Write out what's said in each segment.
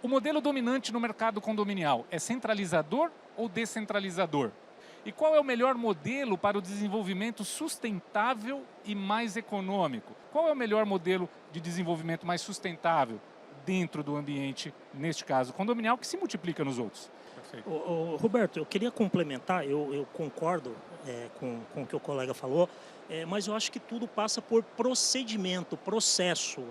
O modelo dominante no mercado condominial é centralizador ou descentralizador? E qual é o melhor modelo para o desenvolvimento sustentável e mais econômico? Qual é o melhor modelo de desenvolvimento mais sustentável dentro do ambiente, neste caso condominial, que se multiplica nos outros? Perfeito. Roberto, eu queria complementar, eu concordo com o que o colega falou, mas eu acho que tudo passa por procedimento, processo.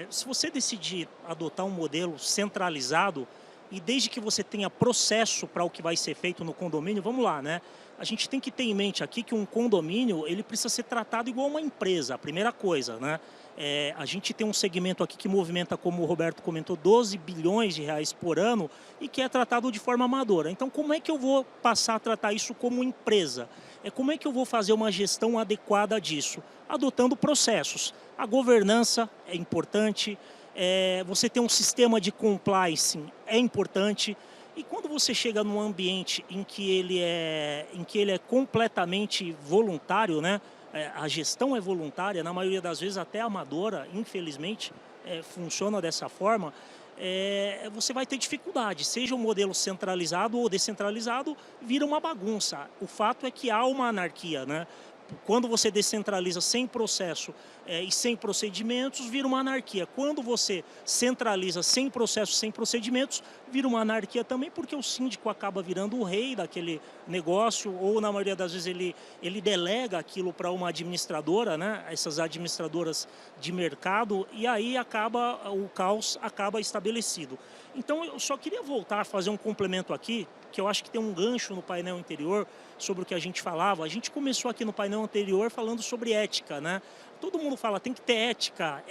Se você decidir adotar um modelo centralizado, e desde que você tenha processo para o que vai ser feito no condomínio, vamos lá, né? A gente tem que ter em mente aqui que um condomínio ele precisa ser tratado igual uma empresa, a primeira coisa, né? A gente tem um segmento aqui que movimenta, como o Roberto comentou, 12 bilhões de reais por ano e que é tratado de forma amadora. Então, como é que eu vou passar a tratar isso como empresa? Como é que eu vou fazer uma gestão adequada disso? Adotando processos. A governança é importante, você ter um sistema de compliance é importante. E quando você chega num ambiente em que ele é completamente voluntário, né? A gestão é voluntária, na maioria das vezes até amadora, infelizmente, funciona dessa forma, você vai ter dificuldade, seja um modelo centralizado ou descentralizado, vira uma bagunça. O fato é que há uma anarquia, né? Quando você descentraliza sem processo e sem procedimentos, vira uma anarquia. Quando você centraliza sem processo, sem procedimentos, vira uma anarquia também, porque o síndico acaba virando o rei daquele negócio, ou na maioria das vezes ele delega aquilo para uma administradora, né? Essas administradoras de mercado, e aí o caos acaba estabelecido. Então eu só queria voltar a fazer um complemento aqui, que eu acho que tem um gancho no painel anterior sobre o que a gente falava. A gente começou aqui no painel anterior falando sobre ética, né? Todo mundo fala, tem que ter ética,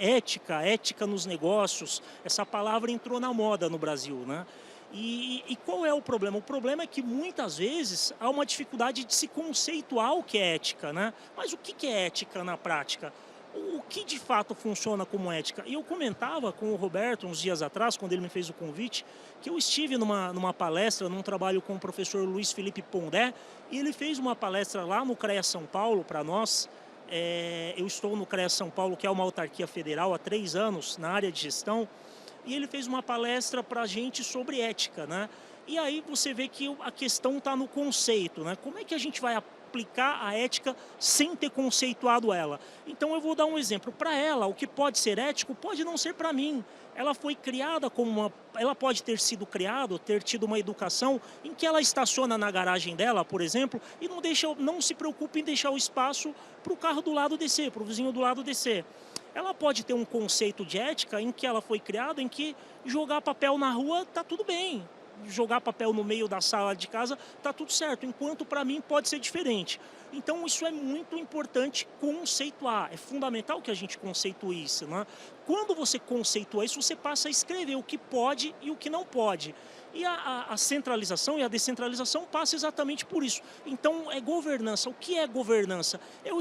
ética nos negócios. Essa palavra entrou na moda no Brasil, né? E qual é o problema? O problema é que muitas vezes há uma dificuldade de se conceituar o que é ética, né? Mas o que é ética na prática? O que de fato funciona como ética? E eu comentava com o Roberto uns dias atrás, quando ele me fez o convite, que eu estive numa palestra, num trabalho com o professor Luiz Felipe Pondé, e ele fez uma palestra lá no CREA São Paulo para nós. Eu estou no CREA São Paulo, que é uma autarquia federal, há 3 anos na área de gestão, e ele fez uma palestra para a gente sobre ética, né? E aí você vê que a questão está no conceito, né? Como é que a gente vai aplicar a ética sem ter conceituado ela? Então eu vou dar um exemplo. Para ela, o que pode ser ético pode não ser para mim. Ela foi criada como ela pode ter sido criada, ter tido uma educação em que ela estaciona na garagem dela, por exemplo, e não se preocupa em deixar o espaço para o carro do lado descer, para o vizinho do lado descer. Ela pode ter um conceito de ética em que ela foi criada, em que jogar papel na rua está tudo bem, jogar papel no meio da sala de casa está tudo certo, enquanto para mim pode ser diferente. Então isso é muito importante conceituar, é fundamental que a gente conceitue isso, né? Quando você conceitua isso, você passa a escrever o que pode e o que não pode. E a centralização e a descentralização passa exatamente por isso. Então é governança. O que é governança? Eu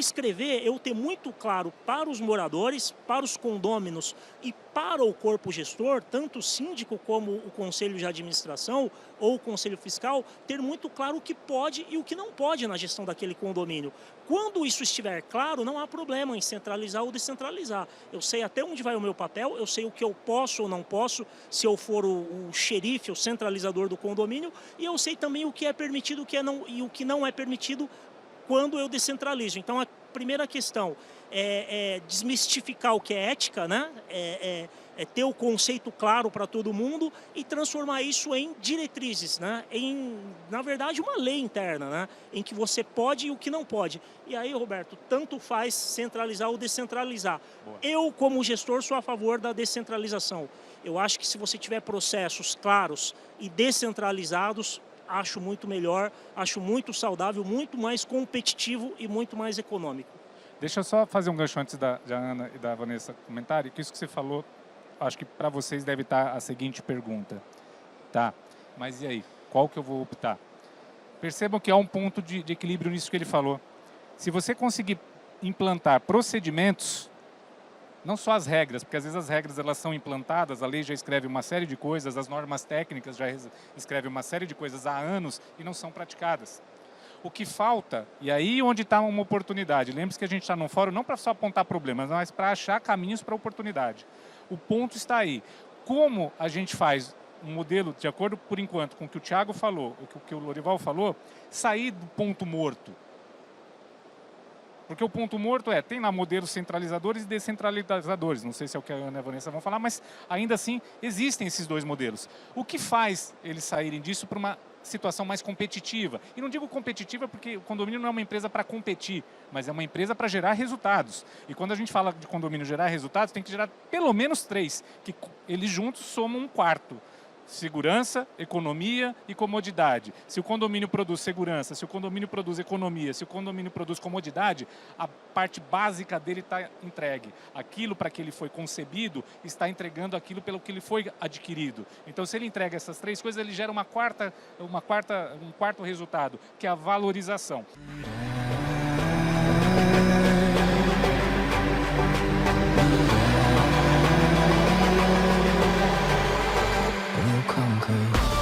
ter muito claro para os moradores, para os condôminos e para o corpo gestor, tanto o síndico como o conselho de administração ou o conselho fiscal, ter muito claro o que pode e o que não pode na gestão daquele condomínio. Quando isso estiver claro, não há problema em centralizar ou descentralizar. Eu sei até onde vai o meu papel, eu sei o que eu posso ou não posso, se eu for o xerife, o centralizador do condomínio, e eu sei também o que é permitido e o que não é permitido quando eu descentralizo. Então, a primeira questão é desmistificar o que é ética, né? Ter o conceito claro para todo mundo e transformar isso em diretrizes, né? Na verdade, uma lei interna, né? Em que você pode e o que não pode. E aí, Roberto, tanto faz centralizar ou descentralizar. Boa. Eu, como gestor, sou a favor da descentralização. Eu acho que se você tiver processos claros e descentralizados, acho muito melhor, acho muito saudável, muito mais competitivo e muito mais econômico. Deixa eu só fazer um gancho antes da Ana e da Vanessa comentarem, que isso que você falou, acho que para vocês deve estar a seguinte pergunta. Tá, mas e aí? Qual que eu vou optar? Percebam que há um ponto de equilíbrio nisso que ele falou. Se você conseguir implantar procedimentos, não só as regras, porque às vezes as regras elas são implantadas, a lei já escreve uma série de coisas, as normas técnicas já escrevem uma série de coisas há anos e não são praticadas. O que falta, e aí onde está uma oportunidade, lembre-se que a gente está num fórum não para só apontar problemas, mas para achar caminhos para oportunidade. O ponto está aí. como a gente faz um modelo, de acordo, por enquanto, com o que o Thiago falou, o que o Lorival falou, sair do ponto morto. Porque o ponto morto tem lá modelos centralizadores e descentralizadores. Não sei se é o que a Ana e a Vanessa vão falar, mas ainda assim existem esses dois modelos. O que faz eles saírem disso para uma situação mais competitiva? E não digo competitiva porque o condomínio não é uma empresa para competir, mas é uma empresa para gerar resultados. E quando a gente fala de condomínio gerar resultados, tem que gerar pelo menos 3, que eles juntos somam um quarto. Segurança, economia e comodidade. Se o condomínio produz segurança, se o condomínio produz economia, se o condomínio produz comodidade, a parte básica dele está entregue. Aquilo para que ele foi concebido está entregando aquilo pelo que ele foi adquirido. Então, se ele entrega essas 3 coisas, ele gera um quarto resultado, que é a valorização. Conquer